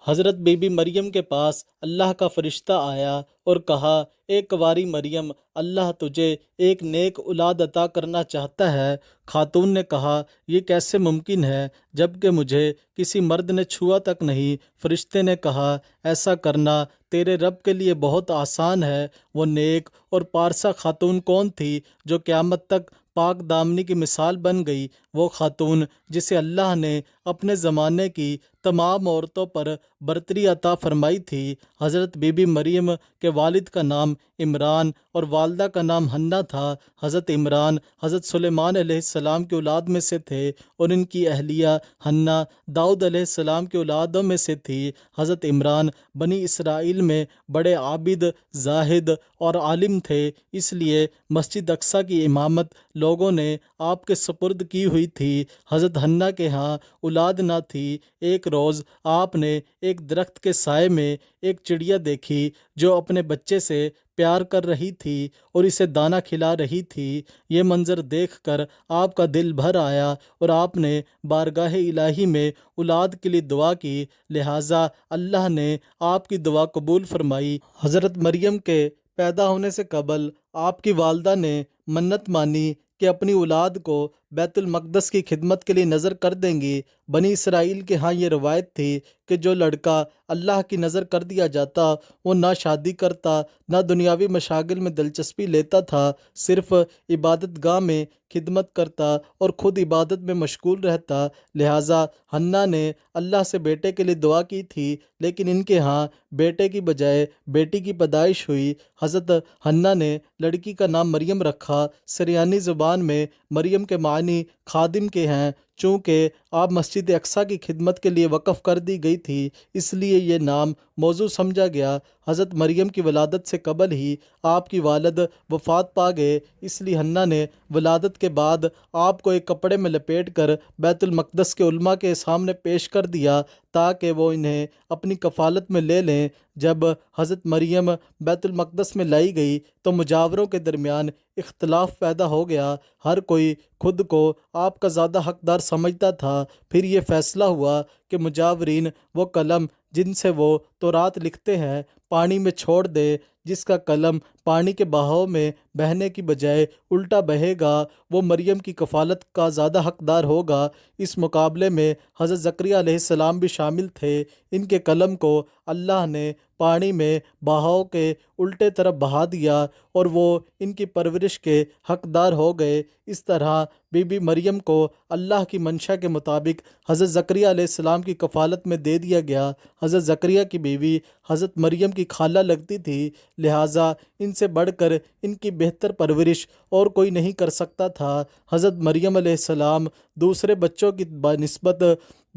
حضرت be be مریم کے پاس اللہ کا فرشتہ آیا اور کہا، اے کنواری مریم، اللہ تجھے ایک نیک اولاد عطا کرنا چاہتا ہے۔ خاتون نے کہا، یہ کیسے ممکن ہے جب کہ مجھے کسی مرد نے چھوا تک نہیں۔ فرشتے نے کہا، ایسا کرنا تیرے رب کے لیے بہت آسان ہے۔ وہ نیک اور پارسا خاتون کون تھی جو قیامت تک پاک دامنی کی مثال بن گئی؟ وہ خاتون جسے اللہ نے اپنے زمانے کی تمام عورتوں پر برتری عطا فرمائی تھی۔ حضرت بی بی مریم کے والد کا نام عمران اور والدہ کا نام حنہ تھا۔ حضرت عمران حضرت سلیمان علیہ السلام کی اولاد میں سے تھے اور ان کی اہلیہ حنہ داؤد علیہ السلام کی اولادوں میں سے تھی۔ حضرت عمران بنی اسرائیل میں بڑے عابد، زاہد اور عالم تھے، اس لیے مسجد اقصیٰ کی امامت لوگوں نے آپ کے سپرد کی ہوئی تھی۔ حضرت حنہ کے ہاں اولاد نہ تھی۔ ایک روز آپ نے ایک درخت کے سائے میں ایک چڑیا دیکھی جو اپنے بچے سے پیار کر رہی تھی اور اسے دانہ کھلا رہی تھی۔ یہ منظر دیکھ کر آپ کا دل بھر آیا اور آپ نے بارگاہ الہی میں اولاد کے لیے دعا کی، لہٰذا اللہ نے آپ کی دعا قبول فرمائی۔ حضرت مریم کے پیدا ہونے سے قبل آپ کی والدہ نے منت مانی کہ اپنی اولاد کو بیت المقدس کی خدمت کے لیے نذر کر دیں گی۔ بنی اسرائیل کے ہاں یہ روایت تھی کہ جو لڑکا اللہ کی نذر کر دیا جاتا وہ نہ شادی کرتا، نہ دنیاوی مشاغل میں دلچسپی لیتا تھا، صرف عبادت گاہ میں خدمت کرتا اور خود عبادت میں مشغول رہتا۔ لہٰذا حنہ نے اللہ سے بیٹے کے لیے دعا کی تھی، لیکن ان کے ہاں بیٹے کی بجائے بیٹی کی پیدائش ہوئی۔ حضرت حنہ نے لڑکی کا نام مریم رکھا۔ سریانی زبان میں مریم کے معنی خادم کے ہیں۔ چونکہ آپ مسجد اقصیٰ کی خدمت کے لیے وقف کر دی گئی تھی، اس لیے یہ نام موزوں سمجھا گیا۔ حضرت مریم کی ولادت سے قبل ہی آپ کی والد وفات پا گئے، اس لیے حنہ نے ولادت کے بعد آپ کو ایک کپڑے میں لپیٹ کر بیت المقدس کے علماء کے سامنے پیش کر دیا تاکہ وہ انہیں اپنی کفالت میں لے لیں۔ جب حضرت مریم بیت المقدس میں لائی گئی تو مجاوروں کے درمیان اختلاف پیدا ہو گیا۔ ہر کوئی خود کو آپ کا زیادہ حقدار سمجھتا تھا۔ پھر یہ فیصلہ ہوا کہ مجاورین وہ قلم جن سے وہ تورات لکھتے ہیں پانی میں چھوڑ دے، جس کا قلم پانی کے بہاؤ میں بہنے کی بجائے الٹا بہے گا وہ مریم کی کفالت کا زیادہ حقدار ہوگا۔ اس مقابلے میں حضرت زکریہ علیہ السلام بھی شامل تھے۔ ان کے قلم کو اللہ نے پانی میں بہاؤ کے الٹے طرف بہا دیا اور وہ ان کی پرورش کے حقدار ہو گئے۔ اس طرح بی بی مریم کو اللہ کی منشا کے مطابق حضرت زکریہ علیہ السلام کی کفالت میں دے دیا گیا۔ حضرت زکریہ کی بیوی حضرت مریم کی خالہ لگتی تھی، لہٰذا ان سے بڑھ کر ان کی بہتر پرورش اور کوئی نہیں کر سکتا تھا۔ حضرت مریم علیہ السلام دوسرے بچوں کی بنسبت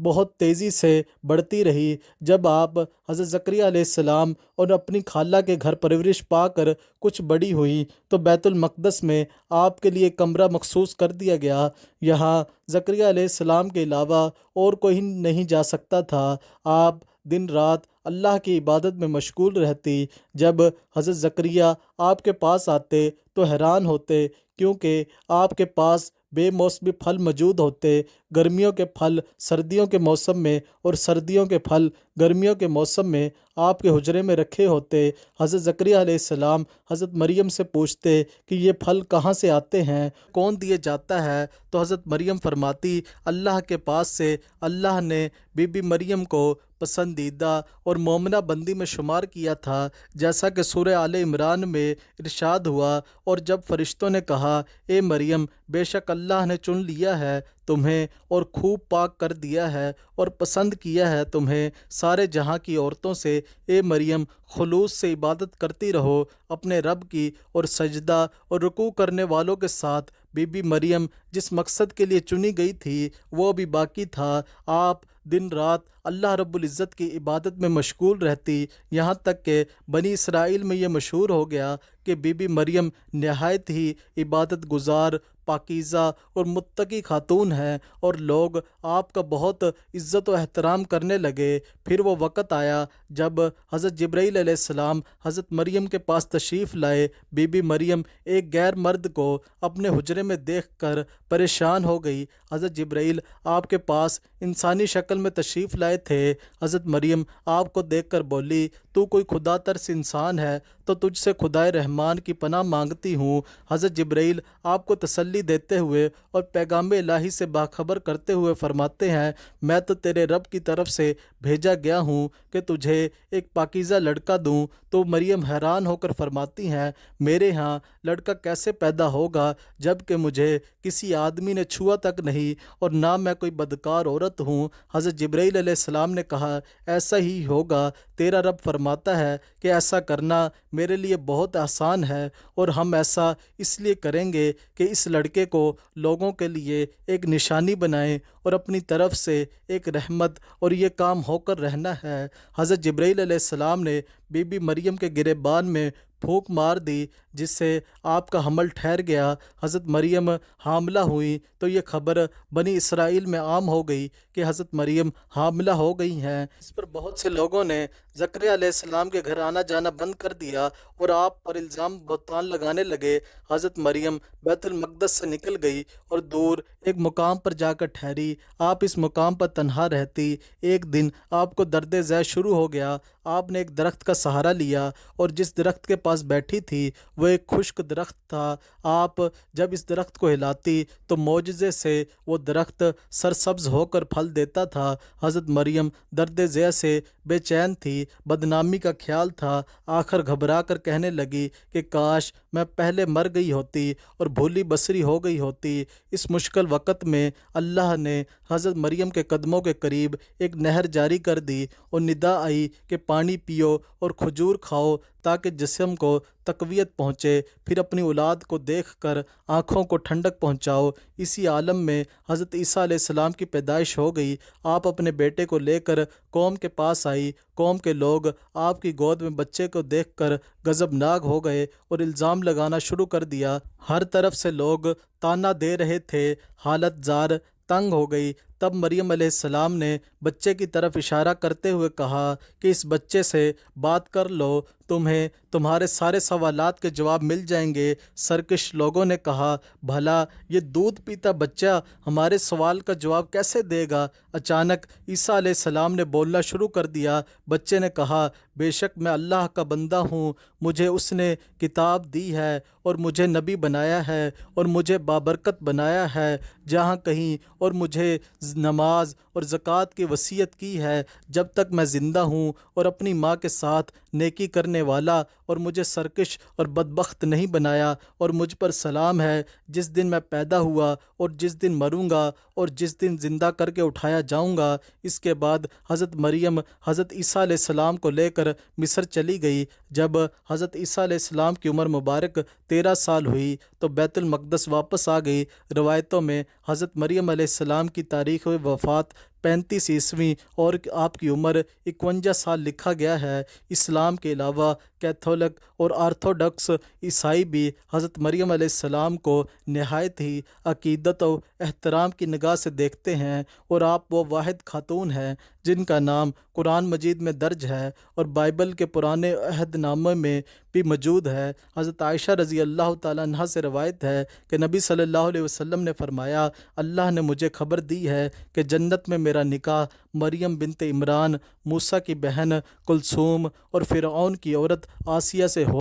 بہت تیزی سے بڑھتی رہی۔ جب آپ حضرت زکریہ علیہ السلام اور اپنی خالہ کے گھر پرورش پا کر کچھ بڑی ہوئی تو بیت المقدس میں آپ کے لیے کمرہ مخصوص کر دیا گیا۔ یہاں زکریہ علیہ السلام کے علاوہ اور کوئی نہیں جا سکتا تھا۔ آپ دن رات اللہ کی عبادت میں مشغول رہتی۔ جب حضرت زکریہ آپ کے پاس آتے تو حیران ہوتے، کیونکہ آپ کے پاس بے موسمی پھل موجود ہوتے۔ گرمیوں کے پھل سردیوں کے موسم میں اور سردیوں کے پھل گرمیوں کے موسم میں آپ کے حجرے میں رکھے ہوتے۔ حضرت زکریہ علیہ السلام حضرت مریم سے پوچھتے کہ یہ پھل کہاں سے آتے ہیں، کون دیے جاتا ہے؟ تو حضرت مریم فرماتی، اللہ کے پاس سے اللہ نے بی بی مریم کو پسندیدہ اور مومنہ بندی میں شمار کیا تھا، جیسا کہ سورہ آل عمران میں ارشاد ہوا۔ اور جب فرشتوں نے کہا، اے مریم، بے شک اللہ نے چن لیا ہے تمہیں اور خوب پاک کر دیا ہے اور پسند کیا ہے تمہیں سارے جہاں کی عورتوں سے، اے مریم خلوص سے عبادت کرتی رہو اپنے رب کی اور سجدہ اور رکوع کرنے والوں کے ساتھ۔ بی بی مریم جس مقصد کے لیے چنی گئی تھی وہ بھی باقی تھا۔ آپ دن رات اللہ رب العزت کی عبادت میں مشغول رہتی، یہاں تک کہ بنی اسرائیل میں یہ مشہور ہو گیا کہ بی بی مریم نہایت ہی عبادت گزار، پاکیزہ اور متقی خاتون ہیں، اور لوگ آپ کا بہت عزت و احترام کرنے لگے۔ پھر وہ وقت آیا جب حضرت جبرائیل علیہ السلام حضرت مریم کے پاس تشریف لائے۔ بی بی مریم ایک غیر مرد کو اپنے حجرے میں دیکھ کر پریشان ہو گئی۔ حضرت جبرائیل آپ کے پاس انسانی شکل میں تشریف لائے تھے۔ حضرت مریم آپ کو دیکھ کر بولی، تو کوئی خدا ترس انسان ہے تو تجھ سے خدائے رحمان کی پناہ مانگتی ہوں۔ حضرت جبرائیل آپ کو تسلی دیتے ہوئے اور پیغام الہی سے باخبر کرتے ہوئے فرماتے ہیں، میں تو تیرے رب کی طرف سے بھیجا گیا ہوں کہ تجھے ایک پاکیزہ لڑکا دوں۔ تو مریم حیران ہو کر فرماتی ہیں، میرے ہاں لڑکا کیسے پیدا ہوگا جب کہ مجھے کسی آدمی نے چھوا تک نہیں، اور نہ میں کوئی بدکار عورت ہوں۔ حضرت جبرائیل علیہ السلام نے کہا، ایسا ہی ہوگا، تیرا رب فرماتا ہے کہ ایسا کرنا میرے لیے بہت آسان ہے، اور ہم ایسا اس لیے کریں گے کہ اس لڑکے کو لوگوں کے لیے ایک نشانی بنائیں اور اپنی طرف سے ایک رحمت، اور یہ کام ہو کر رہنا ہے۔ حضرت جبرائیل علیہ السلام نے بی بی مریم کے گریبان میں پھونک مار دی، جس سے آپ کا حمل ٹھہر گیا۔ حضرت مریم حاملہ ہوئیں تو یہ خبر بنی اسرائیل میں عام ہو گئی کہ حضرت مریم حاملہ ہو گئی ہیں۔ اس پر بہت سے لوگوں نے زکریا علیہ السلام کے گھر آنا جانا بند کر دیا اور آپ پر الزام بہتان لگانے لگے۔ حضرت مریم بیت المقدس سے نکل گئی اور دور ایک مقام پر جا کر ٹھہری۔ آپ اس مقام پر تنہا رہتی۔ ایک دن آپ کو درد ذیل شروع ہو گیا۔ آپ نے ایک درخت کا سہارا لیا اور جس درخت کے پاس بیٹھی تھی وہ ایک خشک درخت تھا۔ آپ جب اس درخت کو ہلاتی تو معجزے سے وہ درخت سرسبز ہو کر پھل دیتا تھا۔ حضرت مریم درد ذیل سے بے چین تھی، بدنامی کا خیال تھا۔ آخر گھبرا کر کہنے لگی کہ کاش میں پہلے مر گئی ہوتی اور بھولی بصری ہو گئی ہوتی۔ اس مشکل وقت میں اللہ نے حضرت مریم کے قدموں کے قریب ایک نہر جاری کر دی اور ندا آئی کہ پانی پیو اور کھجور کھاؤ تاکہ جسم کو تقویت پہنچے، پھر اپنی اولاد کو دیکھ کر آنکھوں کو ٹھنڈک پہنچاؤ۔ اسی عالم میں حضرت عیسیٰ علیہ السلام کی پیدائش ہو گئی۔ آپ اپنے بیٹے کو لے کر قوم کے پاس آئی۔ قوم کے لوگ آپ کی گود میں بچے کو دیکھ کر غضبناک ہو گئے اور الزام لگانا شروع کر دیا۔ ہر طرف سے لوگ تانا دے رہے تھے، حالت زار تنگ ہو گئی۔ تب مریم علیہ السلام نے بچے کی طرف اشارہ کرتے ہوئے کہا کہ اس بچے سے بات کر لو، تمہیں تمہارے سارے سوالات کے جواب مل جائیں گے۔ سرکش لوگوں نے کہا، بھلا یہ دودھ پیتا بچہ ہمارے سوال کا جواب کیسے دے گا؟ اچانک عیسیٰ علیہ السلام نے بولنا شروع کر دیا۔ بچے نے کہا، بے شک میں اللہ کا بندہ ہوں، مجھے اس نے کتاب دی ہے اور مجھے نبی بنایا ہے اور مجھے بابرکت بنایا ہے جہاں کہیں، اور مجھے نماز اور زکوٰۃ کی وصیت کی ہے جب تک میں زندہ ہوں، اور اپنی ماں کے ساتھ نیکی کرنے والا، اور مجھے سرکش اور بدبخت نہیں بنایا، اور مجھ پر سلام ہے جس دن میں پیدا ہوا اور جس دن مروں گا اور جس دن زندہ کر کے اٹھایا جاؤں گا۔ اس کے بعد حضرت مریم حضرت عیسیٰ علیہ السلام کو لے کر مصر چلی گئی۔ جب حضرت عیسیٰ علیہ السلام کی عمر مبارک 13 سال ہوئی تو بیت المقدس واپس آ گئی۔ روایتوں میں حضرت مریم علیہ السلام کی تاریخ وفات 35 عیسوی اور آپ کی عمر 51 سال لکھا گیا ہے۔ اسلام کے علاوہ کیتھولک اور آرتھوڈکس عیسائی بھی حضرت مریم علیہ السلام کو نہایت ہی عقیدت و احترام کی نگاہ سے دیکھتے ہیں، اور آپ وہ واحد خاتون ہیں جن کا نام قرآن مجید میں درج ہے اور بائبل کے پرانے عہد نامے میں بھی موجود ہے۔ حضرت عائشہ رضی اللہ تعالیٰ عنہا سے روایت ہے کہ نبی صلی اللہ علیہ وسلم نے فرمایا، اللہ نے مجھے خبر دی ہے کہ جنت میں میرا نکاح مریم بنت عمران، موسیٰ کی بہن کلثوم اور فرعون کی عورت آسیہ سے ہو